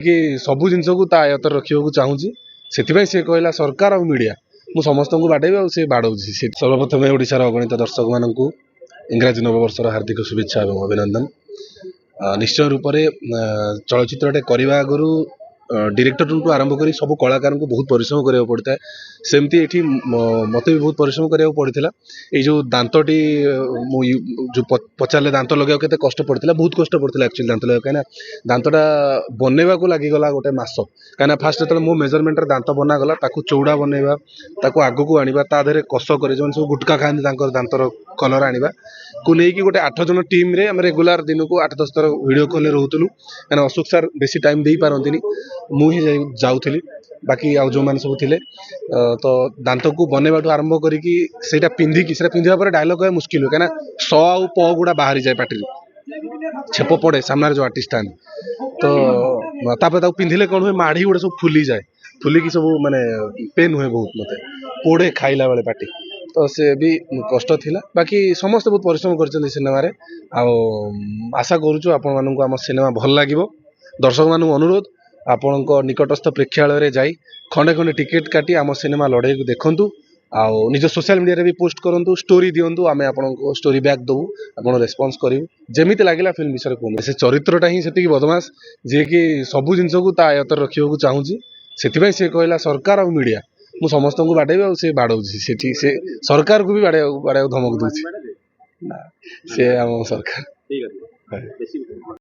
कि सबू जिनस को आयत्तर रखा चाहूँगी से कहला सरकार और मीडिया मु समस्त को बाड़े से बाड़े सर्वप्रथम ओडार अगणित दर्शक मान इंग्राजी नववर्षर हार्दिक शुभेच्छा और अभिनंदन। निश्चय रूप से चलचित्रटे करने आगु डायरेक्टर आरंभ कर सब कलाकार को बहुत परिश्रम करा पड़ता है। सेमती ये मत भी बहुत परिश्रम करा पड़ा ये जो दांतटी जो पचारे दांत लगे के कष्ट पड़ता बहुत कष्ट पड़ता एक्चुअली दांत लगे कहीं दांतटा बनवा को लगिगला गोटे मस कहीं फास्ट जो मो मेजरमेंट दांत बनागला चौड़ा बनवा आग को आने तादे कष कर जो सब गुटका खाती दांतर कलर आने को लेकिन गोटे 8 जन टीम रे आम रेगुलर दिन को 8-10 थर वीडियो कॉल रोलु कहीं अशोक सार बेसी टाइम दे पारती मुझे जाऊली बाकी आउ जो मैंने सब थे तो दांत को बनवाठू आरंभ करा पिंधिकी पिंधा पर डायलॉग है मुस्किल हुए कहीं स आउ प गुड़ा बाहरी जाए पार्टी छेप पड़े सामने जो आर्टिस्ट था तो पिंधिले कौन हुए माढ़ी गुड़ा सब फुली जाए फुलिकी सब माने पेन हुए बहुत मत पोड़े खाइला बेले पार्टी तो से भी कष्ट थिला बाकी समस्त बहुत परिश्रम कर सिनेमा आशा करूँ आपण मानक आम सिनेमा भल लगे दर्शक मान अनुरोध आपण निकटस्थ प्रेक्षालय जाई खंडे खंडे टिकेट काटी आम सिनेमा लड़ाई को देखु आउ निज सोशल मीडिया भी पोस्ट करूँ स्टोरी दिंतु आम आपको स्टोरी बैक दबू आप रेस्पॉन्स करूँ जमीती लगे फिल्म विषय कहूँ से चरित्रटा ही से बदमाश जी कि सबू जिनस को आयत्तर रखा चाहूँगी से कहला सरकार और मीडिया मु समस्त को बाड़े से बाड़े से सरकार को भी बाड़े धमक दूसरी से आम सरकार।